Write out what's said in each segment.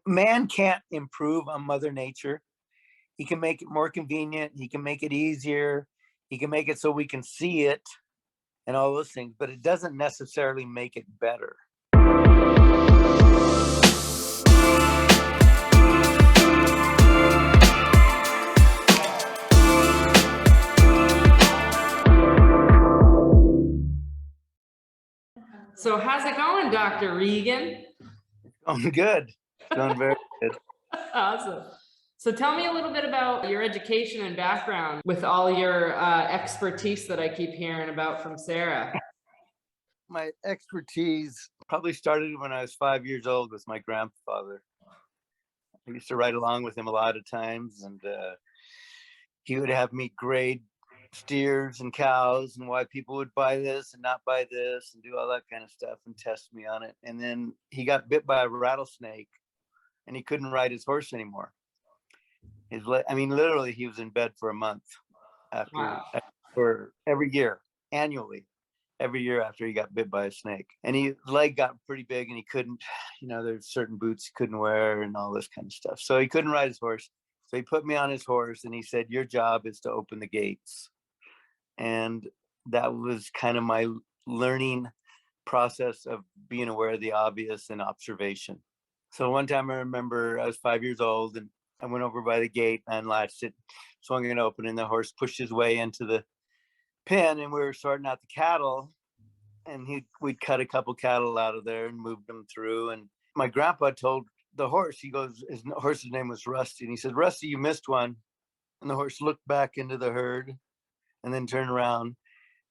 Man can't improve on Mother Nature. He can make it more convenient. He can make it easier. He can make it so we can see it and all those things, but it doesn't necessarily make it better. So how's it going, Dr. Regan? Going good. Going very good. Awesome. So tell me a little bit about your education and background with all your expertise that I keep hearing about from Sarah. My expertise probably started when I was 5 years old with my grandfather. I used to ride along with him a lot of times, and he would have me grade steers and cows and why people would buy this and not buy this and do all that kind of stuff and test me on it. And then he got bit by a rattlesnake and he couldn't ride his horse anymore. Literally he was in bed for a month for every year, annually, every year after he got bit by a snake. And his leg got pretty big and he couldn't, there's certain boots he couldn't wear and all this kind of stuff. So he couldn't ride his horse. So he put me on his horse and he said, your job is to open the gates. And that was kind of my learning process of being aware of the obvious and observation. So one time I remember I was 5 years old and I went over by the gate and unlatched it, swung it open, and the horse pushed his way into the pen, and we were sorting out the cattle, and we'd cut a couple cattle out of there and moved them through. And my grandpa told the horse, he goes, his horse's name was Rusty, and he said, Rusty, you missed one. And the horse looked back into the herd and then turned around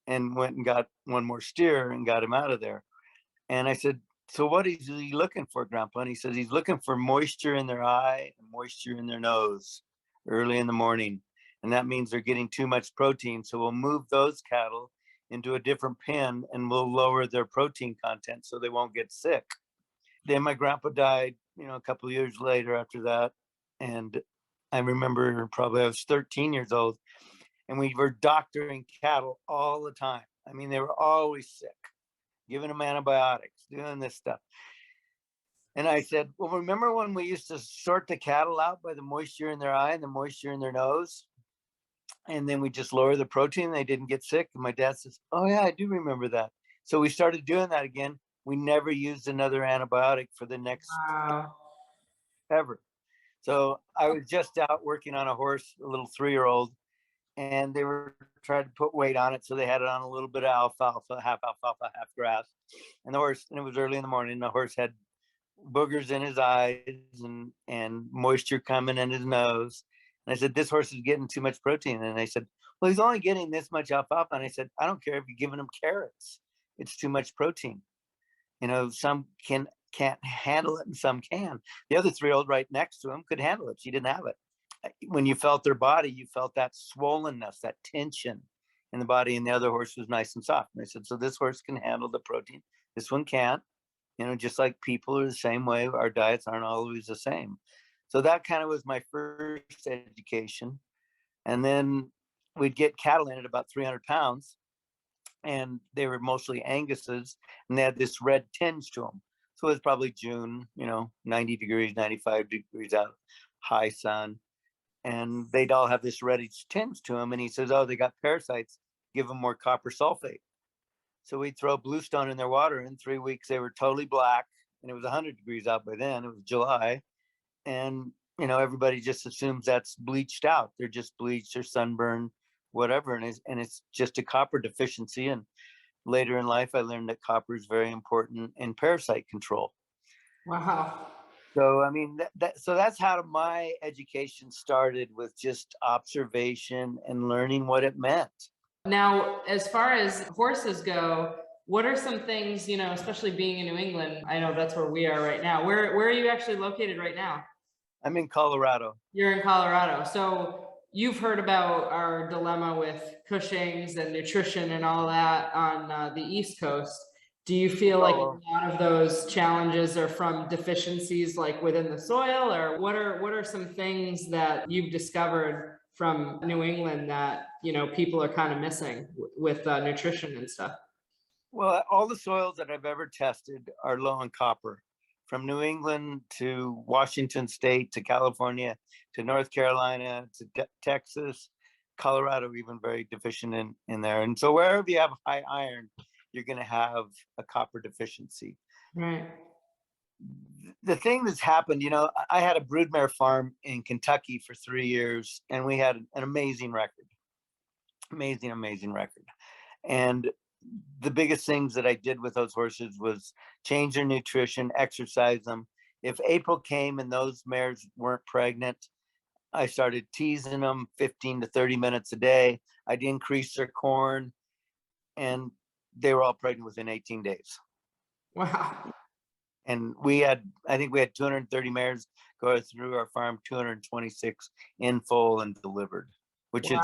and went and got one more steer and got him out of there. And I said, so what is he looking for, Grandpa? And he says he's looking for moisture in their eye and moisture in their nose early in the morning. And that means they're getting too much protein. So we'll move those cattle into a different pen and we'll lower their protein content so they won't get sick. Then my grandpa died, a couple of years later after that. And I remember probably I was 13 years old and we were doctoring cattle all the time. They were always sick, giving them antibiotics, doing this stuff. And I said, well, remember when we used to sort the cattle out by the moisture in their eye and the moisture in their nose? And then we just lower the protein, they didn't get sick. And my dad says, oh yeah, I do remember that. So we started doing that again. We never used another antibiotic for the next ever. So I was just out working on a horse, a little 3-year-old, and they were trying to put weight on it. So they had it on a little bit of alfalfa, half grass. And the horse, and it was early in the morning, the horse had boogers in his eyes and moisture coming in his nose. And I said, this horse is getting too much protein. And they said, well, he's only getting this much alfalfa. And I said, I don't care if you're giving him carrots. It's too much protein. Some can't handle it and some can. The other 3-year-old right next to him could handle it. She didn't have it. When you felt their body, you felt that swollenness, that tension in the body, and the other horse was nice and soft. And I said, so this horse can handle the protein. This one can't. Just like people are the same way, our diets aren't always the same. So that kind of was my first education. And then we'd get cattle in at about 300 pounds, and they were mostly Angus's, and they had this red tinge to them. So it was probably June, 90 degrees, 95 degrees out, high sun. And they'd all have this reddish tinge to them. And he says, oh, they got parasites, give them more copper sulfate. So we'd throw bluestone in their water. In 3 weeks, they were totally black. And it was 100 degrees out by then. It was July. And, everybody just assumes that's bleached out. They're just bleached or sunburned, whatever. And it's just a copper deficiency. And later in life, I learned that copper is very important in parasite control. Wow. So, so that's how my education started, with just observation and learning what it meant. Now, as far as horses go, what are some things, especially being in New England? I know that's where we are right now. Where are you actually located right now? I'm in Colorado. You're in Colorado. So you've heard about our dilemma with Cushings and nutrition and all that on the East Coast. Do you feel like a lot of those challenges are from deficiencies like within the soil, or what are some things that you've discovered from New England that, people are kind of missing with nutrition and stuff? Well, all the soils that I've ever tested are low in copper from New England to Washington State to California to North Carolina to Texas, Colorado, even very deficient in there. And so wherever you have high iron, you're going to have a copper deficiency. Right. The thing that's happened, I had a broodmare farm in Kentucky for 3 years, and we had an amazing record. Amazing record. And the biggest things that I did with those horses was change their nutrition, exercise them. If April came and those mares weren't pregnant, I started teasing them 15 to 30 minutes a day. I'd increase their corn, and they were all pregnant within 18 days. Wow. And I think we had 230 mares go through our farm, 226 in full and delivered, which is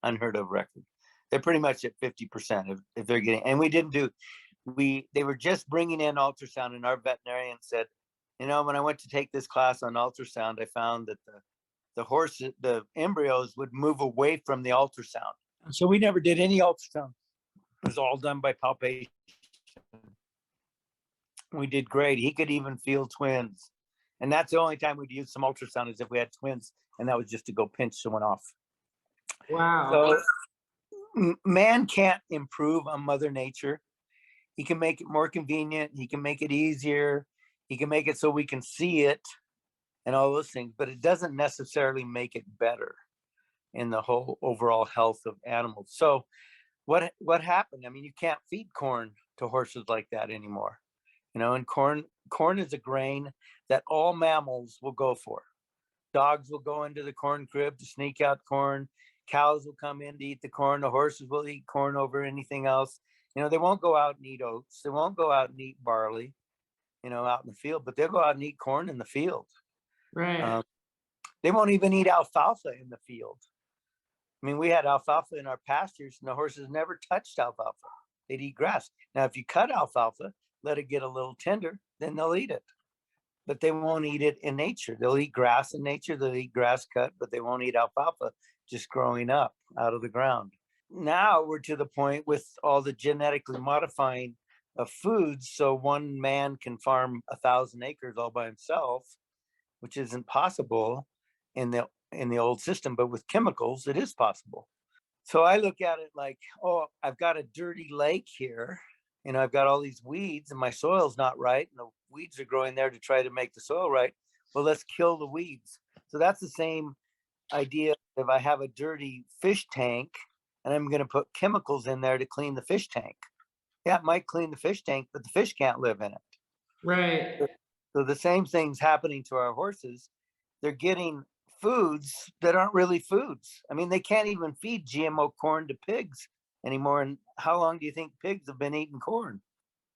unheard of record. They're pretty much at 50% if they're getting, and they were just bringing in ultrasound, and our veterinarian said, when I went to take this class on ultrasound, I found that the embryos would move away from the ultrasound. So we never did any ultrasound. It was all done by palpation. We did great. He could even feel twins. And that's the only time we'd use some ultrasound is if we had twins, and that was just to go pinch someone off. Wow. So man can't improve on Mother Nature. He can make it more convenient. He can make it easier. He can make it so we can see it and all those things, but it doesn't necessarily make it better in the whole overall health of animals. So what happened? I mean, you can't feed corn to horses like that anymore. And corn is a grain that all mammals will go for. Dogs will go into the corn crib to sneak out corn. Cows will come in to eat the corn. The horses will eat corn over anything else. They won't go out and eat oats. They won't go out and eat barley, out in the field, but they'll go out and eat corn in the field. Right. They won't even eat alfalfa in the field. I mean, we had alfalfa in our pastures, and the horses never touched alfalfa. They'd eat grass. Now, if you cut alfalfa, let it get a little tender, then they'll eat it. But they won't eat it in nature. They'll eat grass in nature. They'll eat grass cut, but they won't eat alfalfa just growing up out of the ground. Now we're to the point with all the genetically modifying of foods. So one man can farm 1,000 acres all by himself, which isn't possible in the old system, but with chemicals, it is possible. So I look at it like, oh, I've got a dirty lake here. I've got all these weeds and my soil's not right. And the weeds are growing there to try to make the soil right. Well, let's kill the weeds. So that's the same idea. If I have a dirty fish tank and I'm going to put chemicals in there to clean the fish tank. Yeah, it might clean the fish tank, but the fish can't live in it. Right. So the same thing's happening to our horses. They're getting foods that aren't really foods. I mean, they can't even feed GMO corn to pigs anymore. And how long do you think pigs have been eating corn?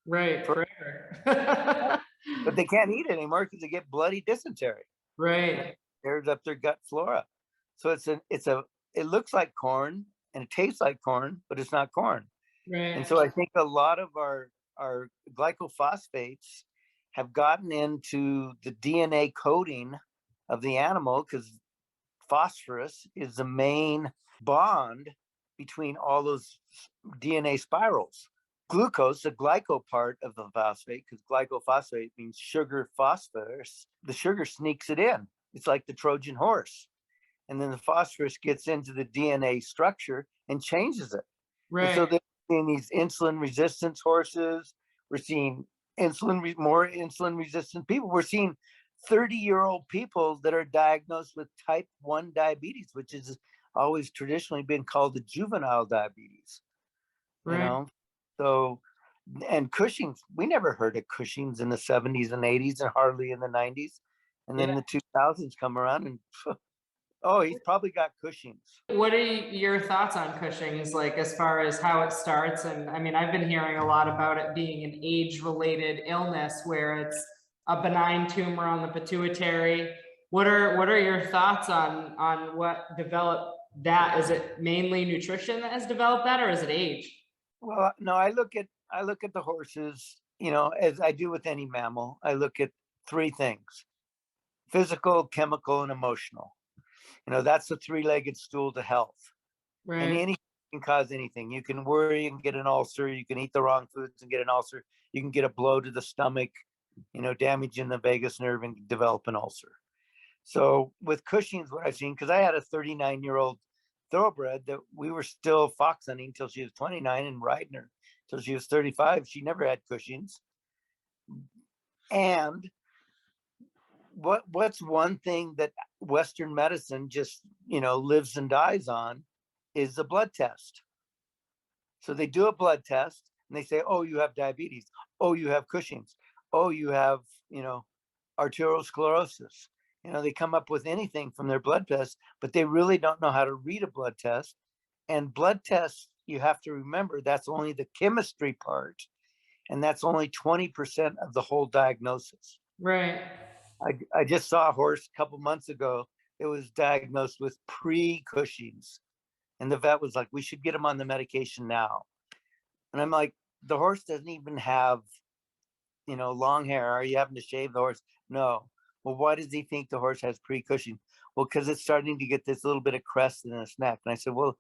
Right. Forever. But they can't eat it anymore because they get bloody dysentery. Right. It tears up their gut flora. So it looks like corn and it tastes like corn, but it's not corn. Right. And so I think a lot of our glycophosphates have gotten into the DNA coding of the animal, because phosphorus is the main bond between all those DNA spirals. Glucose, the glyco part of the phosphate, because glycophosphate means sugar phosphorus, the sugar sneaks it in. It's like the Trojan horse. And then the phosphorus gets into the DNA structure and changes it. Right. And so they're seeing these insulin resistance horses. We're seeing more insulin resistant people. We're seeing 30-year-old people that are diagnosed with type 1 diabetes, which is always traditionally been called the juvenile diabetes. Right. So, and Cushing's, we never heard of Cushing's in the 70s and 80s and hardly in the 90s. And then the 2000s come around and, oh, he's probably got Cushing's. What are your thoughts on Cushing's, like as far as how it starts? And I mean, I've been hearing a lot about it being an age-related illness where it's a benign tumor on the pituitary. What are your thoughts on what developed that? Is it mainly nutrition that has developed that, or is it age? Well, no, I look at the horses, as I do with any mammal. I look at three things: physical, chemical, and emotional. That's the three-legged stool to health. Right. And anything can cause anything. You can worry and get an ulcer. You can eat the wrong foods and get an ulcer. You can get a blow to the stomach. damaging the vagus nerve and develop an ulcer. So with Cushing's, what I've seen, because I had a 39-year-old thoroughbred that we were still fox hunting till she was 29 and riding her till she was 35. She never had Cushing's. And what's one thing that Western medicine just, lives and dies on is the blood test. So they do a blood test and they say, oh, you have diabetes. Oh, you have Cushing's. Oh, you have, arteriosclerosis. They come up with anything from their blood test, but they really don't know how to read a blood test. And blood tests, you have to remember, that's only the chemistry part. And that's only 20% of the whole diagnosis. Right. I just saw a horse a couple months ago. It was diagnosed with pre-Cushing's. And the vet was like, we should get him on the medication now. And I'm like, the horse doesn't even have, long hair. Are you having to shave the horse? No. Well, why does he think the horse has pre-Cushing? Well, because it's starting to get this little bit of crest in its neck. And I said, well,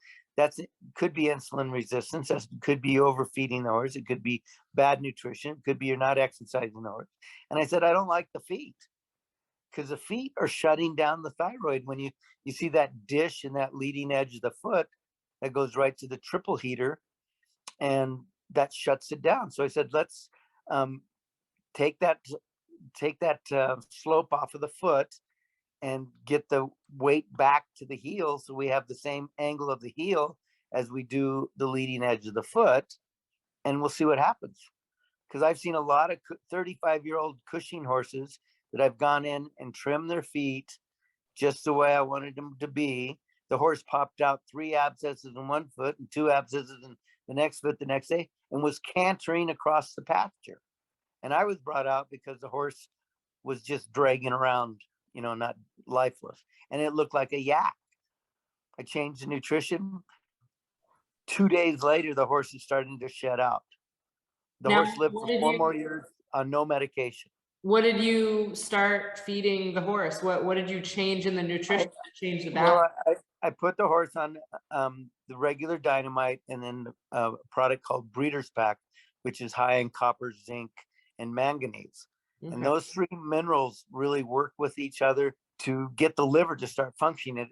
could be insulin resistance. That could be overfeeding the horse. It could be bad nutrition. It could be you're not exercising the horse. And I said, I don't like the feet, because the feet are shutting down the thyroid. When you see that dish and that leading edge of the foot that goes right to the triple heater, and that shuts it down. So I said, let's take that slope off of the foot and get the weight back to the heel, so we have the same angle of the heel as we do the leading edge of the foot, and we'll see what happens. Because I've seen a lot of 35-year-old Cushing horses that I've gone in and trimmed their feet just the way I wanted them to be. The horse popped out 3 abscesses in one foot and 2 abscesses in the next foot the next day, and was cantering across the pasture. And I was brought out because the horse was just dragging around, not lifeless. And it looked like a yak. I changed the nutrition. 2 days later, the horse is starting to shed out. The horse lived for 4 more years on no medication. What did you start feeding the horse? What did you change in the nutrition to change the balance? Well, I put the horse on the regular Dynamite, and then a product called Breeder's Pack, which is high in copper, zinc, and manganese. Okay. And those 3 minerals really work with each other to get the liver to start functioning.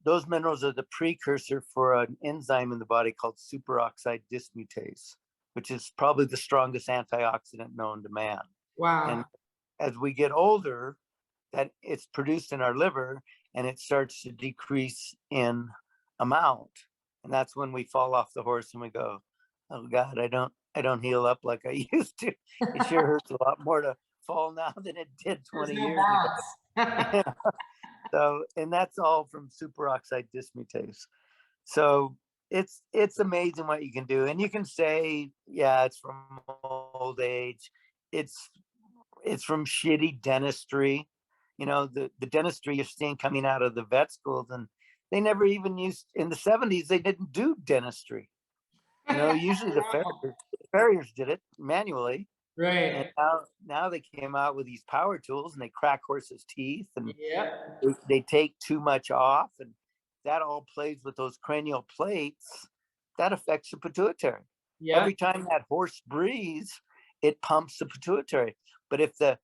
Those minerals are the precursor for an enzyme in the body called superoxide dismutase, which is probably the strongest antioxidant known to man. Wow. And as we get older, that it's produced in our liver, and it starts to decrease in amount. And that's when we fall off the horse and we go, oh God, I don't heal up like I used to. It sure hurts a lot more to fall now than it did 20 years ago. So, and that's all from superoxide dismutase. So it's amazing what you can do. And you can say, yeah, it's from old age. It's from shitty dentistry. The dentistry you're seeing coming out of the vet schools, and they never even used, in the 70s, they didn't do dentistry. Usually the farriers did it manually. Right. And now they came out with these power tools, and they crack horses' teeth, and they take too much off, and that all plays with those cranial plates. That affects the pituitary. Yep. Every time that horse breathes, it pumps the pituitary. But if the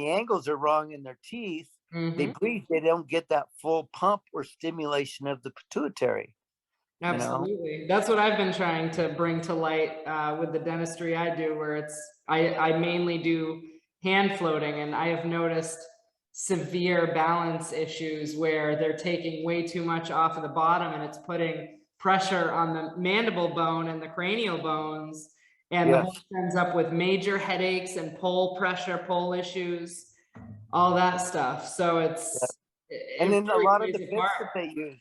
angles are wrong in their teeth, they breathe, they don't get that full pump or stimulation of the pituitary. Absolutely. That's what I've been trying to bring to light with the dentistry I do, where I mainly do hand floating, and I have noticed severe balance issues where they're taking way too much off of the bottom, and it's putting pressure on the mandible bone and the cranial bones, and the horse ends up with major headaches and pole issues, all that stuff. So and then a lot of the bits that they use,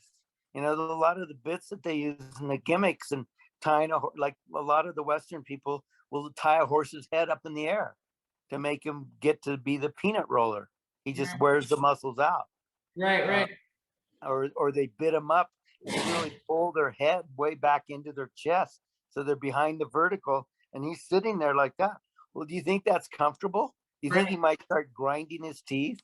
a lot of the bits that they use and the gimmicks, and tying like a lot of the Western people will tie a horse's head up in the air to make him get to be the peanut roller. He just wears the muscles out. Right. Or they bit him up and really pull their head way back into their chest, so they're behind the vertical, and he's sitting there like that. Well, do you think that's comfortable? You think he might start grinding his teeth?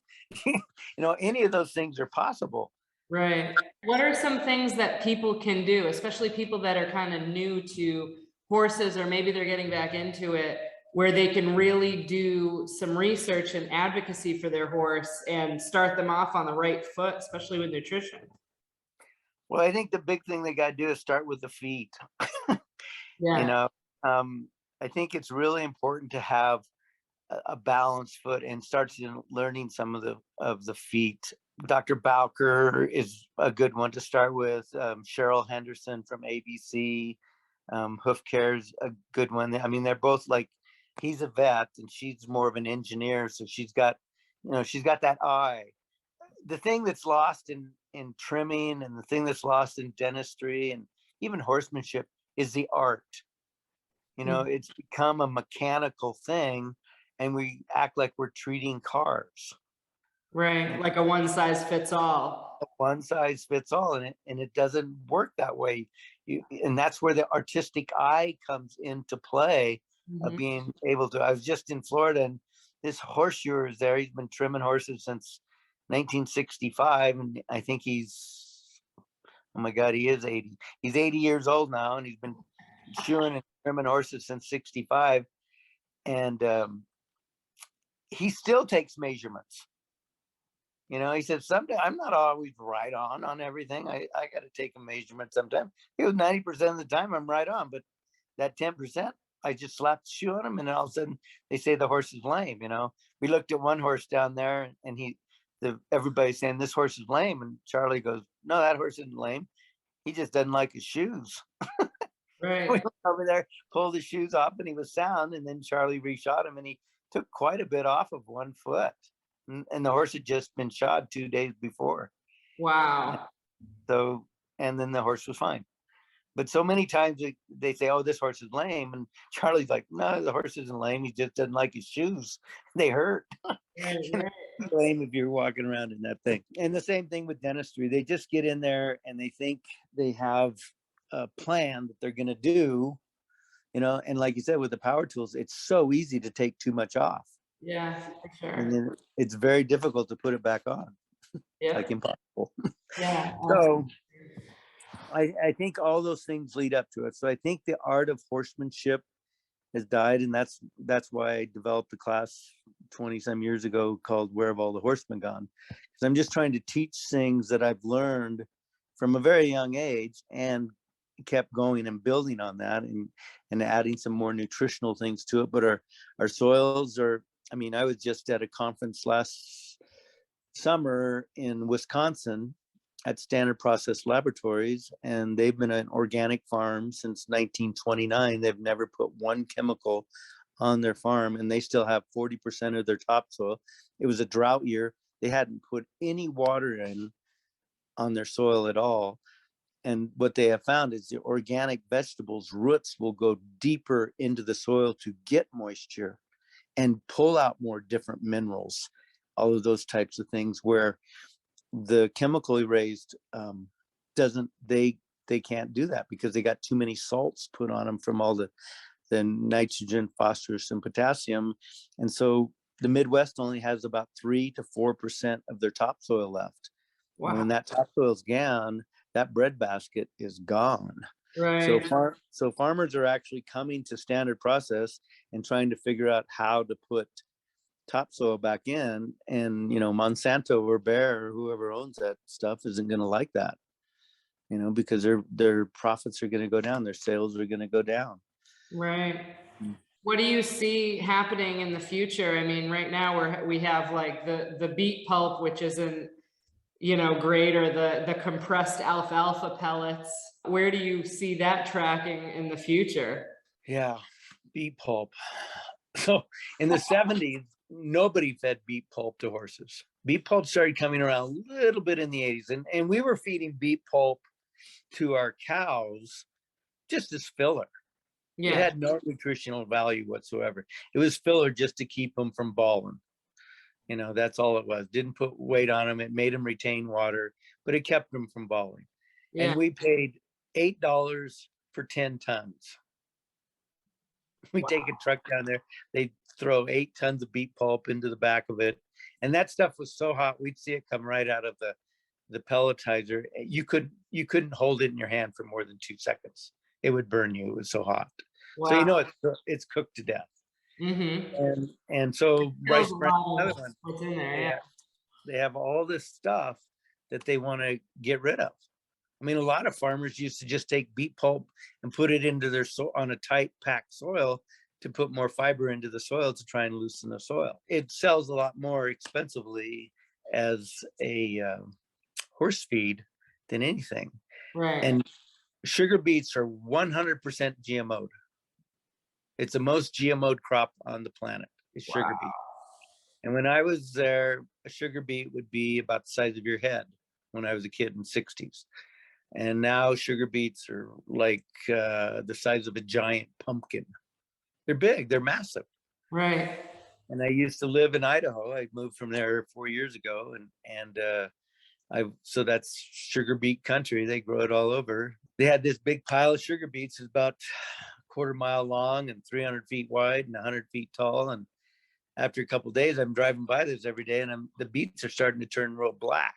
Any of those things are possible. Right. What are some things that people can do, especially people that are kind of new to horses, or maybe they're getting back into it, where they can really do some research and advocacy for their horse and start them off on the right foot, especially with nutrition? Well, I think the big thing they got to do is start with the feet. You Yeah. know, I think it's really important to have a balanced foot and start learning some of the feet. Dr. Bowker is a good one to start with. Cheryl Henderson from ABC, Hoof Care's a good one. I mean, they're both like, he's a vet and she's more of an engineer, so she's got that eye. The thing that's lost in trimming, and the thing that's lost in dentistry and even horsemanship, is the art. It's become a mechanical thing, and we act like we're treating cars. Right. Like a one size fits all. One size fits all, and it doesn't work that way. And that's where the artistic eye comes into play, of being able to. I was just in Florida, and this horseshoer is there. He's been trimming horses since 1965, and I think oh my God, he is 80. He's 80 years old now, and he's been shoeing and trimming horses since 65. And he still takes measurements. He said, someday I'm not always right on everything. I got to take a measurement sometime. He goes, 90% of the time I'm right on, but that 10%, I just slapped the shoe on him, and then all of a sudden they say the horse is lame. We looked at one horse down there, and everybody's saying this horse is lame, and Charlie goes, no, that horse isn't lame. He just doesn't like his shoes. Right. We went over there, pulled his shoes off, and he was sound. And then Charlie reshot him, and he took quite a bit off of one foot. And the horse had just been shod 2 days before. Wow. So, and then the horse was fine. But so many times they say, oh, this horse is lame. And Charlie's like, no, the horse isn't lame. He just doesn't like his shoes. They hurt. Right. Lame if you're walking around in that thing. And the same thing with dentistry. They just get in there and they think they have a plan that they're going to do, and like you said, with the power tools, it's so easy to take too much off. Yeah, for sure. And then it's very difficult to put it back on. Yeah. Like impossible. Yeah. So I think all those things lead up to it. So I think the art of horsemanship has died, and that's why I developed a class 20 some years ago called Where Have All the Horsemen Gone? Because I'm just trying to teach things that I've learned from a very young age, and kept going and building on that, and adding some more nutritional things to it. But our soils are, I was just at a conference last summer in Wisconsin at Standard Process Laboratories, and they've been an organic farm since 1929. They've never put one chemical on their farm, and they still have 40% of their topsoil. It was a drought year. They hadn't put any water in on their soil at all. And what they have found is the organic vegetables roots will go deeper into the soil to get moisture and pull out more different minerals, all of those types of things, where the chemically raised they can't do that, because they got too many salts put on them from all the nitrogen, phosphorus, and potassium. And so the Midwest only has about 3 to 4% of their topsoil left. Wow. And when that topsoil is gone, that breadbasket is gone. Right. So farmers are actually coming to Standard Process and trying to figure out how to put topsoil back in. And Monsanto or Bayer or whoever owns that stuff isn't going to like that, because their profits are going to go down, their sales are going to go down. Right. What do you see happening in the future? Right now we have like the beet pulp, which isn't great, or the compressed alfalfa pellets. Where do you see that tracking in the future? Yeah, beet pulp. So in the 70s, nobody fed beet pulp to horses. Beet pulp started coming around a little bit in the 80s, and we were feeding beet pulp to our cows just as filler. Yeah. It had no nutritional value whatsoever. It was filler just to keep them from balling. That's all it was. Didn't put weight on them. It made them retain water, but it kept them from balling. Yeah. And we paid $8 for 10 tons. We take a truck down there. They throw 8 tons of beet pulp into the back of it. And that stuff was so hot, we'd see it come right out of the pelletizer. You couldn't hold it in your hand for more than 2 seconds. It would burn you. It was so hot. Wow. So it's cooked to death. And so Feels rice a bran, lot another of one. what's in there, They yeah. have, they have all this stuff that they want to get rid of. I mean, a lot of farmers used to just take beet pulp and put it into their on a tight packed soil to put more fiber into the soil to try and loosen the soil. It sells a lot more expensively as a horse feed than anything. Right. And sugar beets are 100% GMO'd. It's the most GMO'd crop on the planet is sugar beet. And when I was there, a sugar beet would be about the size of your head when I was a kid in the 60s. And now sugar beets are like the size of a giant pumpkin. They're big, they're massive. Right. And I used to live in Idaho. I moved from there 4 years ago, so that's sugar beet country. They grow it all over. They had this big pile of sugar beets, it's about a quarter mile long and 300 feet wide and 100 feet tall. And after a couple of days, I'm driving by this every day, and the beets are starting to turn real black.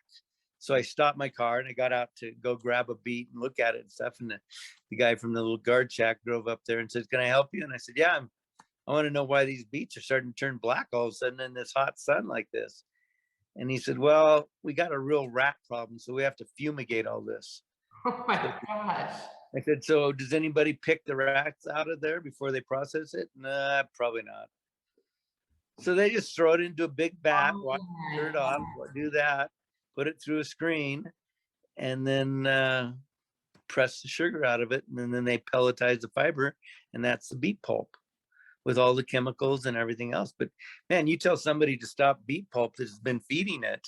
So I stopped my car and I got out to go grab a beet and look at it and stuff. And the guy from the little guard shack drove up there and said, "Can I help you?" And I said, "Yeah, I want to know why these beets are starting to turn black all of a sudden in this hot sun like this." And he said, "Well, we got a real rat problem, so we have to fumigate all this." Oh my gosh. I said, "So does anybody pick the rats out of there before they process it?" "Nah, probably not." So they just throw it into a big vat, wash it off, do that, put it through a screen, and then press the sugar out of it. And then they pelletize the fiber, and that's the beet pulp with all the chemicals and everything else. But man, you tell somebody to stop beet pulp that's been feeding it,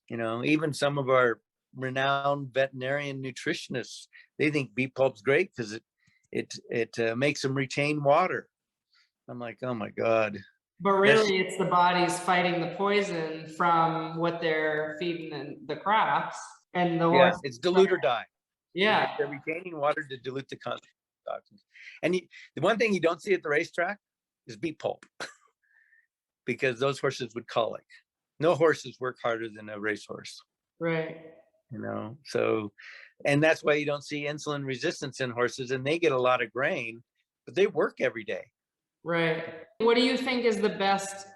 even some of our renowned veterinarian nutritionists, they think beet pulp's great because it makes them retain water. I'm like, oh my God. But really, it's the body's fighting the poison from what they're feeding the crops, and the horse. It's dilute or die. Yeah. They're retaining water to dilute the toxins. And the one thing you don't see at the racetrack is beet pulp because those horses would colic. No horses work harder than a racehorse. Right. So, and that's why you don't see insulin resistance in horses, and they get a lot of grain, but they work every day. Right. What do you think is the best,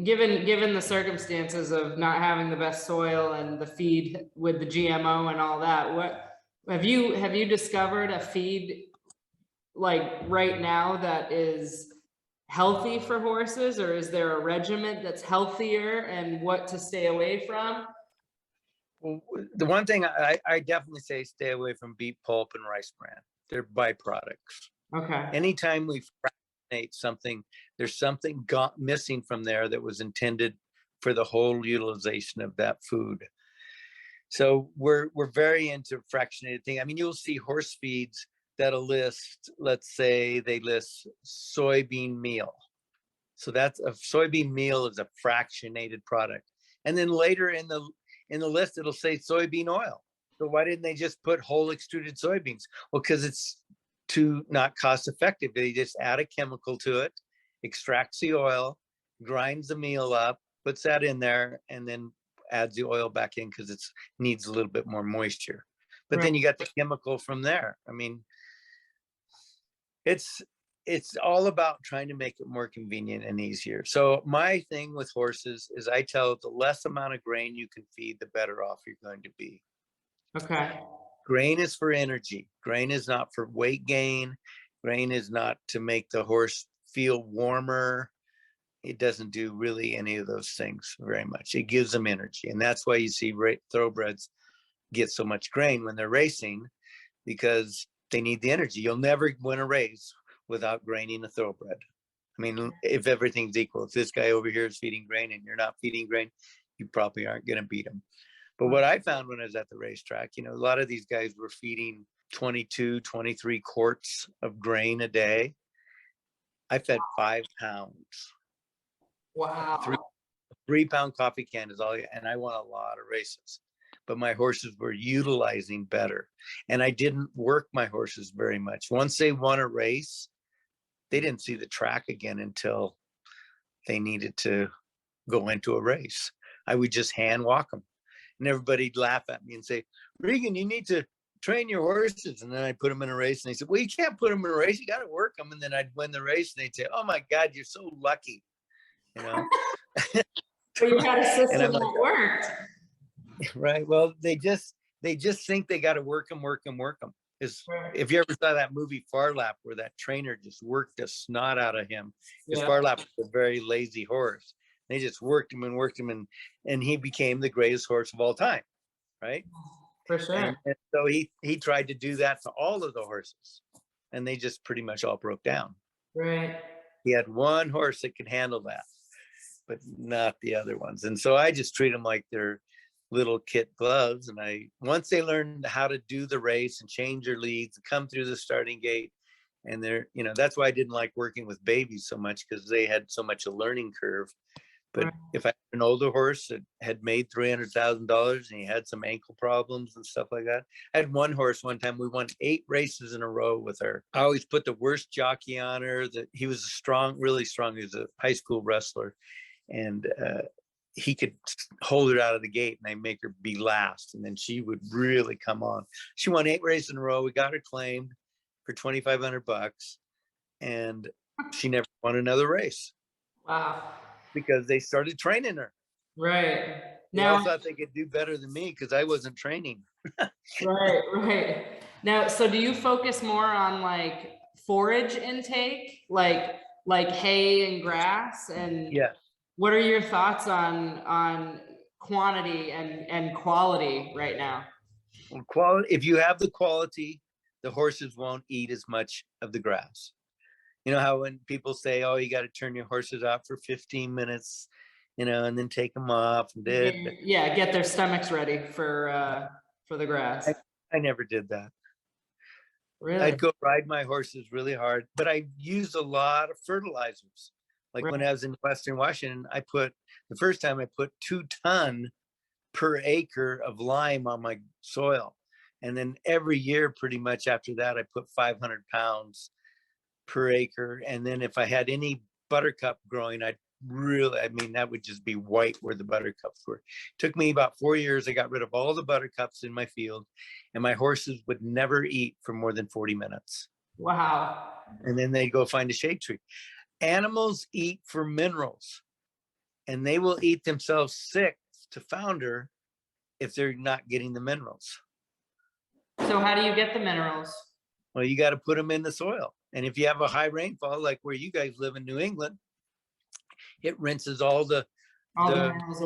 given the circumstances of not having the best soil and the feed with the GMO and all that? What have you discovered a feed like right now that is healthy for horses, or is there a regiment that's healthier and what to stay away from? Well, the one thing I definitely say, stay away from beet pulp and rice bran. They're byproducts. Okay. Anytime we fractionate something, there's something missing from there that was intended for the whole utilization of that food. So we're very into fractionated thing. I mean, you'll see horse feeds that'll list, let's say they list soybean meal. So that's a soybean meal is a fractionated product. And then later in the list, it'll say soybean oil. So why didn't they just put whole extruded soybeans? Well, because it's too not cost effective. They just add a chemical to it, extracts the oil, grinds the meal up, puts that in there, and then adds the oil back in because it needs a little bit more moisture. But then you got the chemical from there. I mean, it's all about trying to make it more convenient and easier. So my thing with horses is I tell the less amount of grain you can feed, the better off you're going to be. Okay. Grain is for energy. Grain is not for weight gain. Grain is not to make the horse feel warmer. It doesn't do really any of those things very much. It gives them energy. And that's why you see thoroughbreds get so much grain when they're racing, because they need the energy. You'll never win a race without graining a thoroughbred. I mean, if everything's equal, if this guy over here is feeding grain and you're not feeding grain, you probably aren't going to beat him. But what I found when I was at the racetrack, a lot of these guys were feeding 22, 23 quarts of grain a day. I fed 5 pounds. Wow. 3-pound coffee can is all, and I won a lot of races. But my horses were utilizing better. And I didn't work my horses very much. Once they won a race, they didn't see the track again until they needed to go into a race. I would just hand walk them. And everybody'd laugh at me and say, "Regan, you need to train your horses. And then I put them in a race, and they said, well, you can't put them in a race. You got to work them. And then I'd win the race, and they'd say, oh my God, you're so lucky, you know? But you had a And I'm system like, that worked. right. Well, they just think they got to work them. Is if you ever saw that movie Farlap, where that trainer just worked the snot out of him, because Farlap was a very lazy horse. They just worked him, and he became the greatest horse of all time, right? For sure. And so he tried to do that to all of the horses, and they just pretty much all broke down. Right. He had one horse that could handle that, but not the other ones. And so I just treat them like they're little kit gloves. And once they learn how to do the race and change their leads, come through the starting gate, and that's why I didn't like working with babies so much, because they had so much a learning curve. But Right. if I had an older horse that had made $300,000 and he had some ankle problems and stuff like that. I had one horse one time, we won 8 races in a row with her. I always put the worst jockey on her. That he was really strong. He was a high school wrestler, and he could hold her out of the gate, and I make her be last, and then she would really come on. She won 8 races in a row. We got her claimed for $2,500, and she never won another race. Wow. Because they started training her. Right. They all thought they could do better than me because I wasn't training. Right. Now, so do you focus more on like forage intake, like hay and grass? And Yeah. what are your thoughts on quantity and quality right now? Well, quality. If you have the quality, the horses won't eat as much of the grass. You know how when people say, oh, you got to turn your horses out for 15 minutes, and then take them off. Yeah, get their stomachs ready for the grass. I never did that. Really? I'd go ride my horses really hard, but I used a lot of fertilizers. Like when I was in Western Washington, the first time I put 2 tons per acre of lime on my soil. And then every year, pretty much after that, I put 500 pounds per acre. And then if I had any buttercup growing, that would just be white where the buttercups were. It took me about 4 years. I got rid of all the buttercups in my field, and my horses would never eat for more than 40 minutes. Wow. And then they'd go find a shade tree. Animals eat for minerals, and they will eat themselves sick to founder if they're not getting the minerals. So how do you get the minerals? Well, you got to put them in the soil. And if you have a high rainfall, like where you guys live in New England, it rinses all the minerals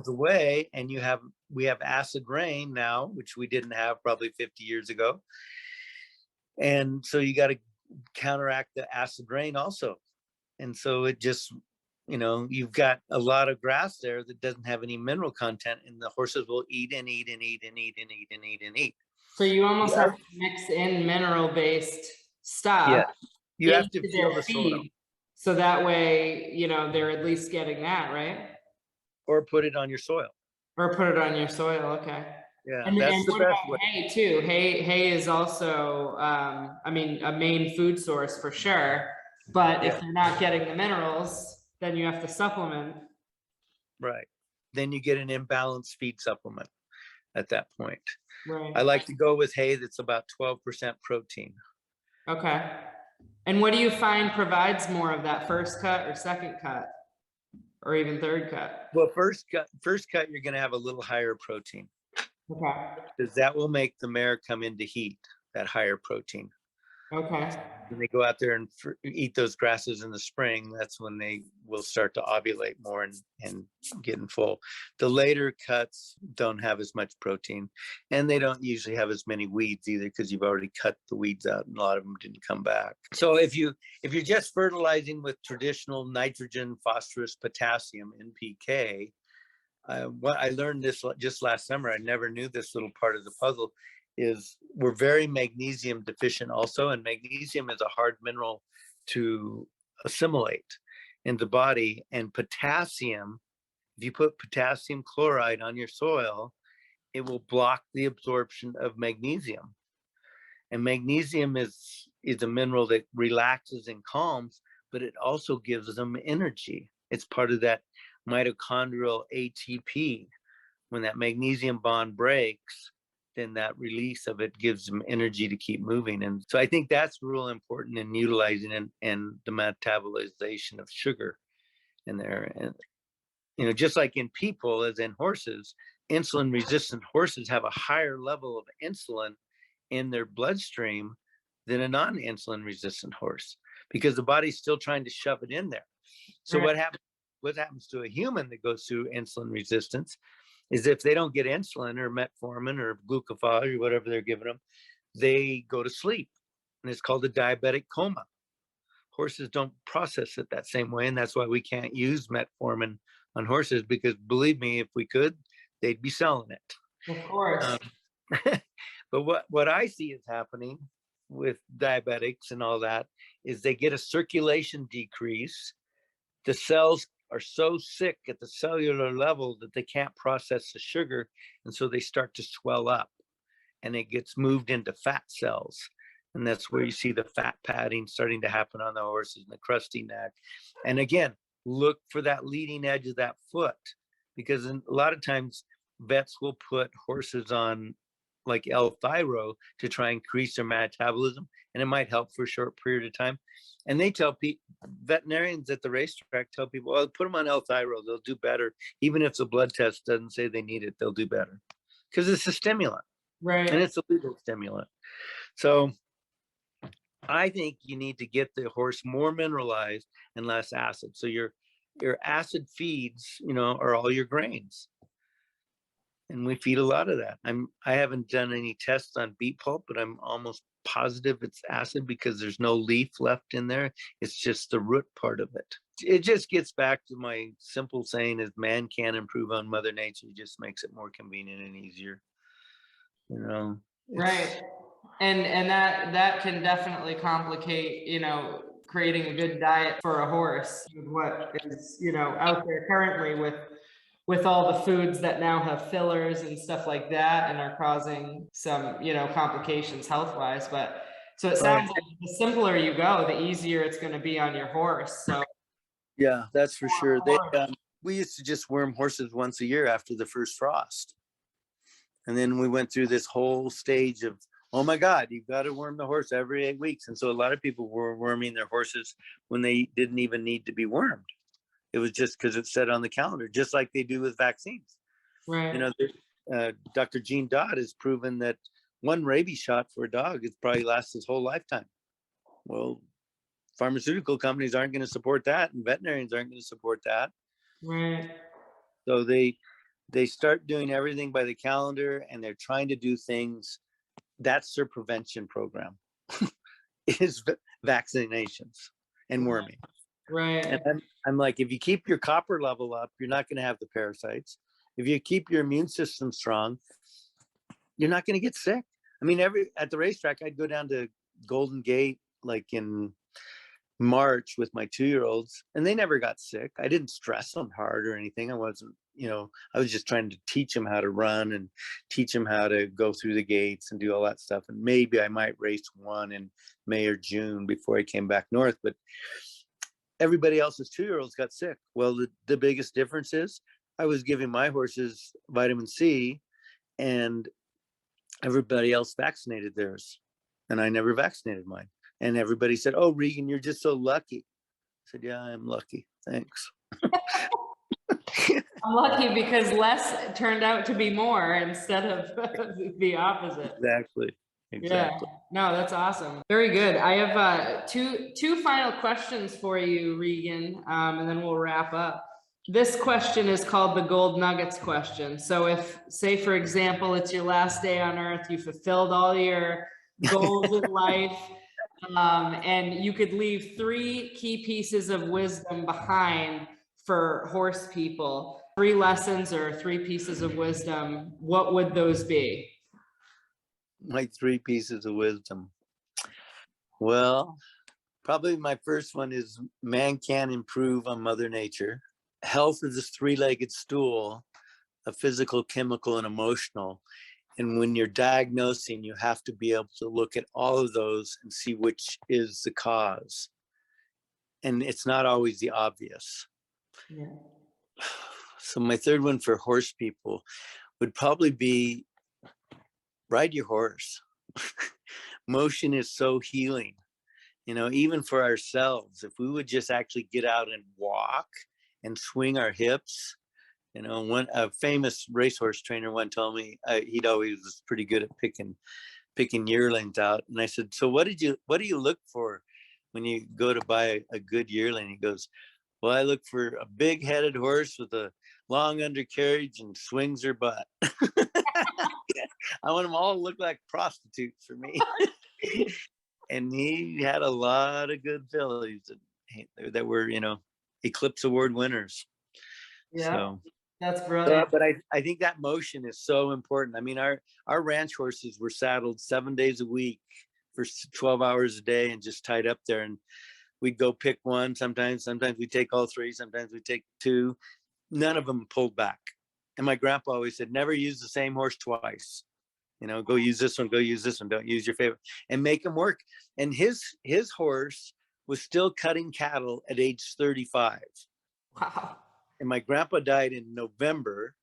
away. And we have acid rain now, which we didn't have probably 50 years ago. And so you got to counteract the acid rain also. And so it just, you've got a lot of grass there that doesn't have any mineral content, and the horses will eat and eat and eat and eat and eat and eat and eat. So you almost have to mix in mineral-based stuff. Yeah, you have to feel the soil. So that way, they're at least getting that, right? Or put it on your soil. Okay. Yeah, and that's the best way. Hay too. Hay is also, a main food source for sure. But if they're not getting the minerals, then you have to supplement. Right. Then you get an imbalanced feed supplement at that point. Right. I like to go with hay that's about 12% protein. Okay. And what do you find provides more of that first cut or second cut? Or even third cut? Well, first cut, you're going to have a little higher protein. Okay. Because that will make the mare come into heat, that higher protein. Okay. When they go out there and eat those grasses in the spring, that's when they will start to ovulate more and get in full. The later cuts don't have as much protein, and they don't usually have as many weeds either, because you've already cut the weeds out and a lot of them didn't come back. So if you're just fertilizing with traditional nitrogen, phosphorus, potassium, NPK, what I learned this just last summer, I never knew this little part of the puzzle, is we're very magnesium deficient also, and magnesium is a hard mineral to assimilate in the body. And potassium, if you put potassium chloride on your soil, it will block the absorption of magnesium. And magnesium is a mineral that relaxes and calms, but it also gives them energy. It's part of that mitochondrial ATP. When that magnesium bond breaks, then that release of it gives them energy to keep moving. And so I think that's real important in utilizing and the metabolization of sugar in there. And just like in people, as in horses, insulin resistant horses have a higher level of insulin in their bloodstream than a non-insulin resistant horse, because the body's still trying to shove it in there. So Right. what happens to a human that goes through insulin resistance is if they don't get insulin or metformin or glucophage or whatever they're giving them, they go to sleep. And it's called a diabetic coma. Horses don't process it that same way. And that's why we can't use metformin on horses, because believe me, if we could, they'd be selling it. Of course. But what I see is happening with diabetics and all that is they get a circulation decrease. The cells are so sick at the cellular level that they can't process the sugar. And so they start to swell up and it gets moved into fat cells. And that's where you see the fat padding starting to happen on the horses and the crusty neck. And again, look for that leading edge of that foot, because a lot of times vets will put horses on like L-thyro to try and increase their metabolism, and it might help for a short period of time. And they tell veterinarians at the racetrack tell people, well, put them on L-thyro, they'll do better. Even if the blood test doesn't say they need it, they'll do better, because it's a stimulant. Right. And it's a legal stimulant. So I think you need to get the horse more mineralized and less acid. So your acid feeds, are all your grains. And we feed a lot of that. I haven't done any tests on beet pulp, but I'm almost positive it's acid because there's no leaf left in there. It's just the root part of it. It just gets back to my simple saying is man can improve on Mother Nature. It just makes it more convenient and easier. Right. And that can definitely complicate, creating a good diet for a horse with what is, out there currently with all the foods that now have fillers and stuff like that and are causing some, complications health-wise. But so it sounds like the simpler you go, the easier it's going to be on your horse. So yeah, that's for sure. We used to just worm horses once a year after the first frost. And then we went through this whole stage of, oh my God, you've got to worm the horse every 8 weeks. And so a lot of people were worming their horses when they didn't even need to be wormed. It was just because it's set on the calendar, just like they do with vaccines. Right. Dr. Gene Dodd has proven that one rabies shot for a dog, it probably lasts his whole lifetime. Well, pharmaceutical companies aren't going to support that, and veterinarians aren't going to support that. Right. So they start doing everything by the calendar, and they're trying to do things. That's their prevention program, is vaccinations and worming. Right. And I'm like, if you keep your copper level up, you're not going to have the parasites. If you keep your immune system strong, you're not going to get sick. I mean, at the racetrack, I'd go down to Golden Gate like in March with my 2-year-olds, and they never got sick. I didn't stress them hard or anything. I wasn't, I was just trying to teach them how to run and teach them how to go through the gates and do all that stuff. And maybe I might race one in May or June before I came back north. But everybody else's 2-year-olds got sick. Well, the biggest difference is I was giving my horses vitamin C, and everybody else vaccinated theirs, and I never vaccinated mine. And everybody said, "Oh, Regan, you're just so lucky." I said, "Yeah, I'm lucky. Thanks." I'm lucky because less turned out to be more instead of the opposite. Exactly. Yeah, no, that's awesome. Very good. I have two final questions for you, Regan, and then we'll wrap up. This question is called the Gold Nuggets question. So if, say, for example, it's your last day on Earth, you fulfilled all your goals in life, and you could leave 3 key pieces of wisdom behind for horse people, 3 lessons or 3 pieces of wisdom, what would those be? My 3 pieces of wisdom. Well, probably my first one is man can improve on Mother Nature. Health is this 3-legged stool of physical, chemical, and emotional. And when you're diagnosing, you have to be able to look at all of those and see which is the cause. And it's not always the obvious. Yeah. So my third one for horse people would probably be ride your horse. Motion is so healing, even for ourselves. If we would just actually get out and walk and swing our hips. A famous racehorse trainer one told me he'd always was pretty good at picking yearlings out. And I said, so what do you look for when you go to buy a good yearling? He goes, well, I look for a big headed horse with a long undercarriage and swings her butt. I want them all to look like prostitutes for me. And he had a lot of good fillies that were, Eclipse Award winners. Yeah, so that's brilliant. But I think that motion is so important. I mean, our ranch horses were saddled 7 days a week for 12 hours a day and just tied up there. And we'd go pick one. Sometimes we take all three. Sometimes we take two. None of them pulled back. And my grandpa always said, never use the same horse twice. Go use this one, go use this one. Don't use your favorite, and make them work. And his horse was still cutting cattle at age 35. Wow. And my grandpa died in November,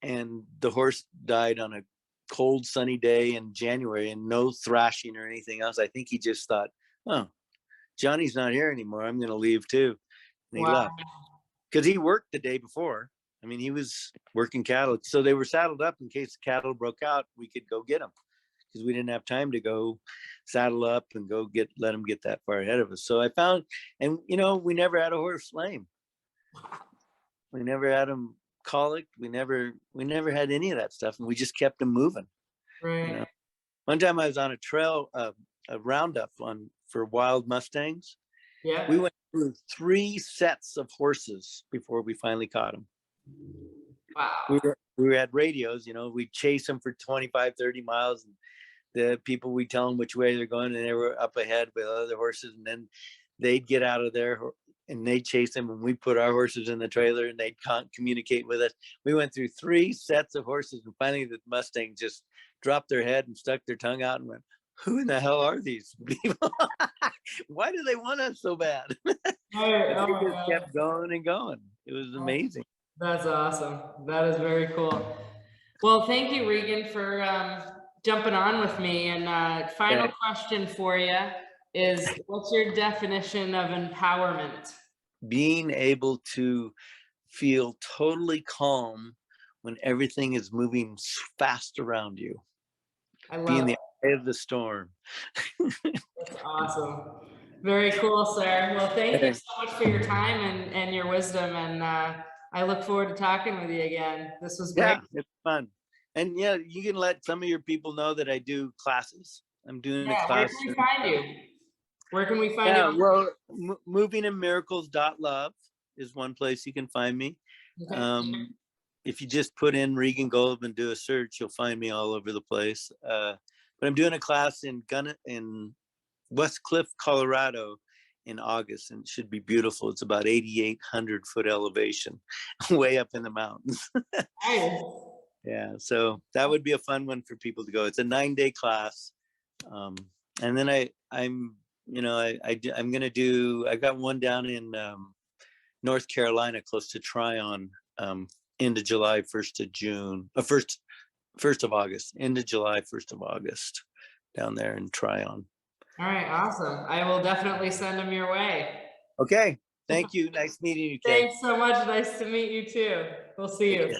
and the horse died on a cold, sunny day in January, and no thrashing or anything else. I think he just thought, oh, Johnny's not here anymore. I'm going to leave too. And he left because he worked the day before. I mean, he was working cattle. So they were saddled up in case the cattle broke out. We could go get them because we didn't have time to go saddle up and go let them get that far ahead of us. So I found, and we never had a horse lame. We never had them colic. We never had any of that stuff. And we just kept them moving. Right. One time I was on a trail, a roundup for wild Mustangs. Yeah. We went through 3 sets of horses before we finally caught them. Wow. We had radios, we'd chase them for 25, 30 miles. And the people, we'd tell them which way they're going, and they were up ahead with other horses. And then they'd get out of there and they'd chase them, and we'd put our horses in the trailer and they'd communicate with us. We went through 3 sets of horses, and finally the Mustang just dropped their head and stuck their tongue out and went, who in the hell are these people? Why do they want us so bad? They just kept going and going. It was amazing. That's awesome. That is very cool. Well, thank you, Regan, for jumping on with me. And final question for you is, what's your definition of empowerment? Being able to feel totally calm when everything is moving fast around you. Being the eye of the storm. That's awesome. Very cool, sir. Well, thank you so much for your time and your wisdom. And I look forward to talking with you again. This was great. Yeah, it's fun. And yeah, you can let some of your people know that I do classes. I'm doing a class. Where can we find you? Where can we find you? Well, movingandmiracles.love is one place you can find me. Okay. If you just put in Regan Golob and do a search, you'll find me all over the place. But I'm doing a class in West Cliff, Colorado in August, and it should be beautiful. It's about 8,800 foot elevation, way up in the mountains. Yeah, so that would be a fun one for people to go. It's a 9-day class. And then I've got one down in North Carolina, close to Tryon, into July, 1st of August, into July, 1st of August, down there in Tryon. All right, awesome. I will definitely send them your way. Okay, thank you. Nice meeting you, Kay. Thanks so much. Nice to meet you too. We'll see you.